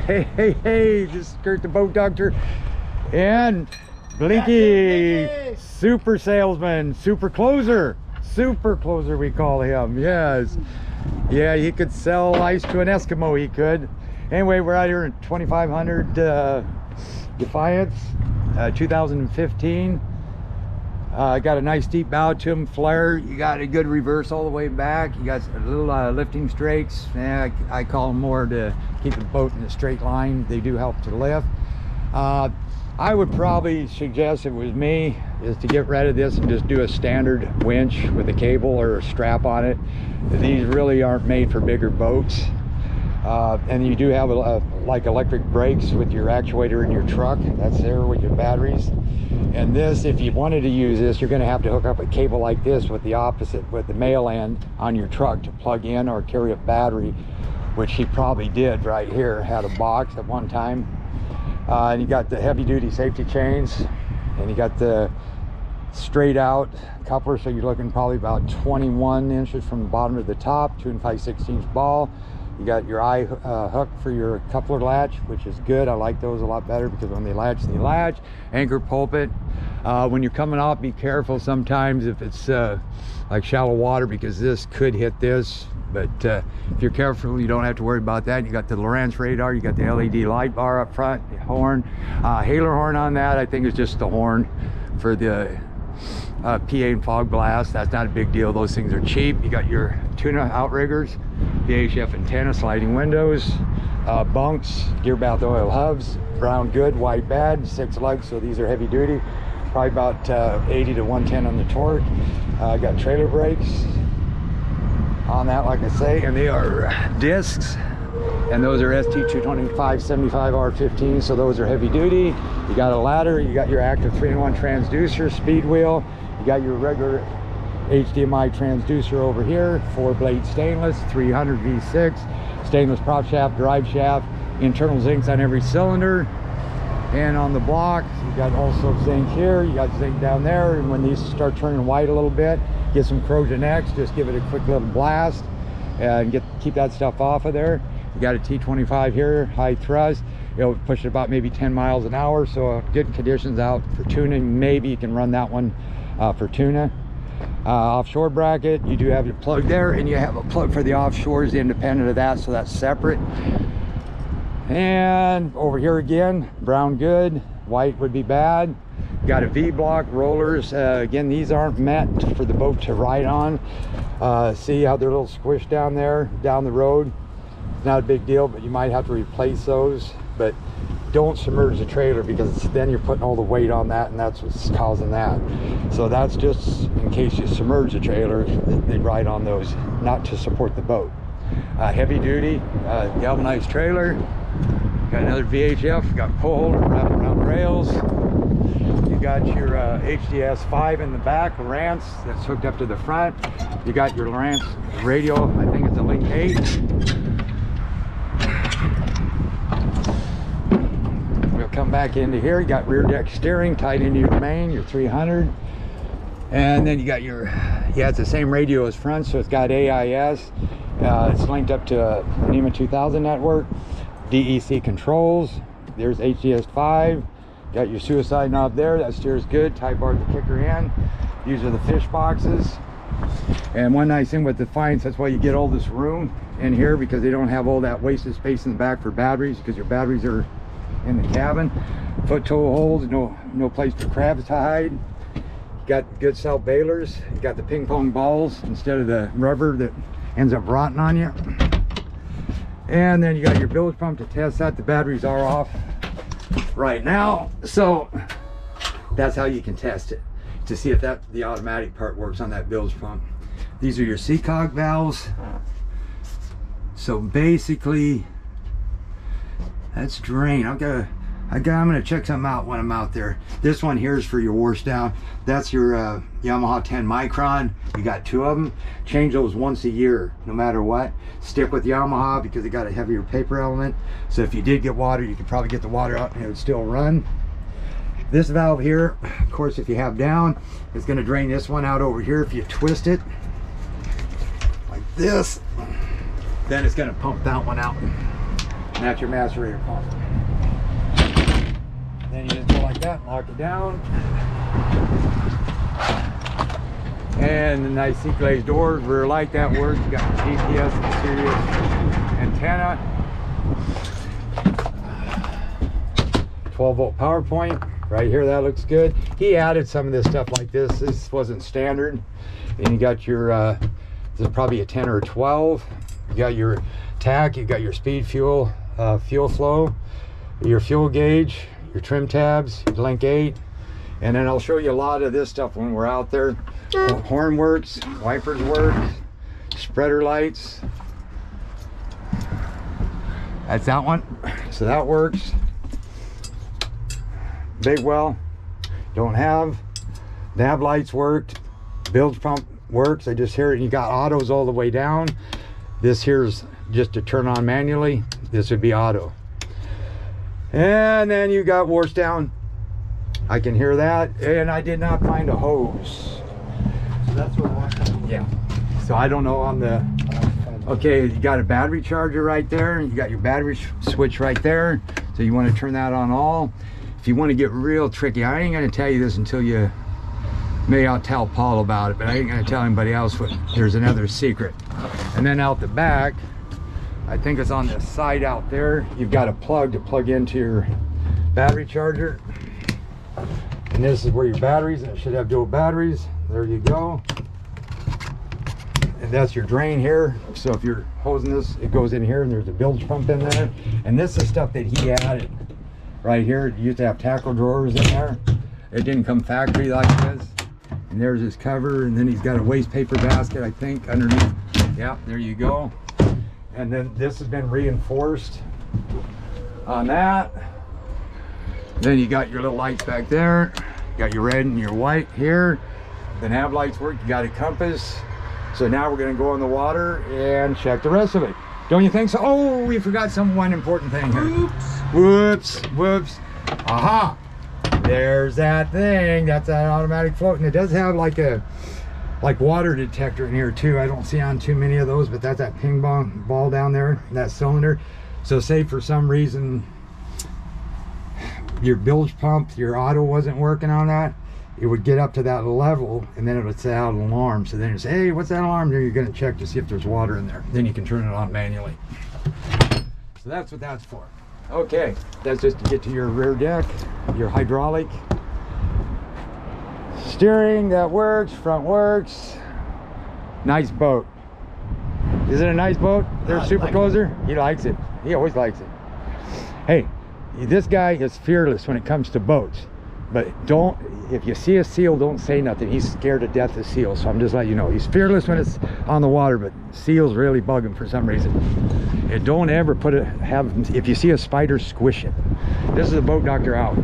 Hey, this is Kurt the Boat Doctor and Blinky, super salesman, super closer we call him. Yes, yeah, he could sell ice to an Eskimo, he could. Anyway, we're out here in 2500 Defiance, 2015. Got a nice deep bow to him, flare. You got a good reverse all the way back. You got a little lifting strakes. I call them more to keep the boat in a straight line. They do help to lift. I would probably suggest, if it was me, is to get rid of this and just do a standard winch with a cable or a strap on it. These really aren't made for bigger boats. And you do have like electric brakes with your actuator in your truck. That's there with your batteries. And this, if you wanted to use this, you're going to have to hook up a cable like this with the male end on your truck to plug in or carry a battery, which he probably did right here. Had a box at one time. And you got the heavy duty safety chains, and you got the straight out coupler, so you're looking probably about 21 inches from the bottom to the top, 2 5/16 ball. You got your eye hook for your coupler latch, which is good. I like those a lot better because when they latch, anchor pulpit. When you're coming off, be careful sometimes if it's like shallow water, because this could hit this. But if you're careful, you don't have to worry about that. You got the Lowrance radar, you got the LED light bar up front, the horn. Hailer horn on that, I think is just the horn for the PA and fog blast. That's not a big deal. Those things are cheap. You got your tuna outriggers, VHF antenna, sliding windows, bunks, gear bath oil hubs, brown good, white bad, 6 lugs, so these are heavy duty, probably about 80 to 110 on the torque. Got trailer brakes on that, like I say, and they are discs, and those are ST 75 R15, so those are heavy duty. You got a ladder, you got your active 3-in-1 transducer, speed wheel, you got your regular HDMI transducer over here, 4-blade stainless, 300 V6, stainless prop shaft, drive shaft, internal zincs on every cylinder. And on the block, you got also zinc here, you got zinc down there, and when these start turning white a little bit, get some corrosion X, just give it a quick little blast and keep that stuff off of there. You got a T25 here, high thrust. It'll push it about maybe 10 miles an hour, so good conditions out for tuning. Maybe you can run that one for tuna. Offshore bracket, you do have your plug there, and you have a plug for the offshores independent of that, so that's separate. And over here again, brown good, white would be bad. Got a V-block rollers. Again, these aren't meant for the boat to ride on. See how they're a little squished down there, down the road. Not a big deal, but you might have to replace those. But don't submerge the trailer, because then you're putting all the weight on that, and that's what's causing that. So that's just in case you submerge the trailer, they ride on those, not to support the boat. Heavy duty, galvanized trailer. Got another VHF, got pole holder, wrapped around rails. You got your HDS 5 in the back, Lowrance, that's hooked up to the front. You got your Lowrance radio, I think it's a Link 8. We'll come back into here. You got rear deck steering tied into your main, your 300. And then you got your, yeah, it's the same radio as front, so it's got AIS. It's linked up to NEMA 2000 network. DEC controls. There's HDS 5. Got your suicide knob there, that steers good. Tie bar the kicker in. These are the fish boxes. And one nice thing with the Defiance, that's why you get all this room in here, because they don't have all that wasted space in the back for batteries, because your batteries are in the cabin. Foot toe holes, no place for crabs to hide. You got good self bailers. You got the ping pong balls instead of the rubber that ends up rotting on you. And then you got your bilge pump to test that. The batteries are off right now, so that's how you can test it, to see if the automatic part works on that bilge pump. These are your seacog valves. So basically that's drain. I'm gonna check something out when I'm out there. This one here is for your wash down. That's your Yamaha 10 micron. You got 2 of them. Change those once a year, no matter what. Stick with Yamaha because they got a heavier paper element. So if you did get water, you could probably get the water out and it would still run. This valve here, of course, if you have down, is going to drain this one out over here. If you twist it like this, then it's going to pump that one out. And that's your macerator pump. Then you just go like that and lock it down. And the nice sea glazed doors, rear light, that works. You got the GPS and Sirius antenna. 12-volt power point. Right here, that looks good. He added some of this stuff like this. This wasn't standard. And you got your, this is probably a 10 or a 12. You got your tach, you got your speed fuel, fuel flow, your fuel gauge, your trim tabs, your link 8. And then I'll show you a lot of this stuff when we're out there. Horn works, wipers work, spreader lights. That's that one. So that works. Big well, don't have. Nav lights worked. Bilge pump works. I just hear it. You got autos all the way down. This here's just to turn on manually. This would be auto. And then you got wash down. I can hear that. And I did not find a hose. So that's what wash down. Yeah. So I don't know on the. Okay, you got a battery charger right there. You got your battery switch right there. So you want to turn that on all. If you want to get real tricky, I ain't going to tell you this until you. Maybe I'll tell Paul about it, but I ain't going to tell anybody else. There's another secret. And then out the back, I think it's on the side out there, you've got a plug to plug into your battery charger. And this is where your batteries, and it should have dual batteries. There you go. And that's your drain here. So if you're hosing this, it goes in here, and there's a bilge pump in there. And this is stuff that he added right here. It used to have tackle drawers in there. It didn't come factory like this. And there's his cover, and then he's got a waste paper basket, I think, underneath. Yeah, there you go. And then this has been reinforced on that. Then you got your little lights back there. You got your red and your white here. The nav lights work. You got a compass. So now we're going to go in the water and check the rest of it. Don't you think so? Oh, we forgot one important thing here. Whoops, whoops. Aha! There's that thing. That's that automatic float. And it does have like a water detector in here too. I don't see on too many of those, but that's that ping pong ball down there, that cylinder. So say for some reason your bilge pump, your auto wasn't working on that, it would get up to that level and then it would set out an alarm. So then you say, hey, what's that alarm? Then you're going to check to see if there's water in there. Then you can turn it on manually. So that's what that's for. Okay, that's just to get to your rear deck, your hydraulic steering, that works, front works. Nice boat. Is it a nice boat? There's Super Closer. He likes it. He always likes it. Hey, this guy is fearless when it comes to boats. But don't, if you see a seal, don't say nothing. He's scared to death of seals. So I'm just letting you know. He's fearless when it's on the water, but seals really bug him for some reason. And don't ever if you see a spider, squish it. This is the boat doctor out.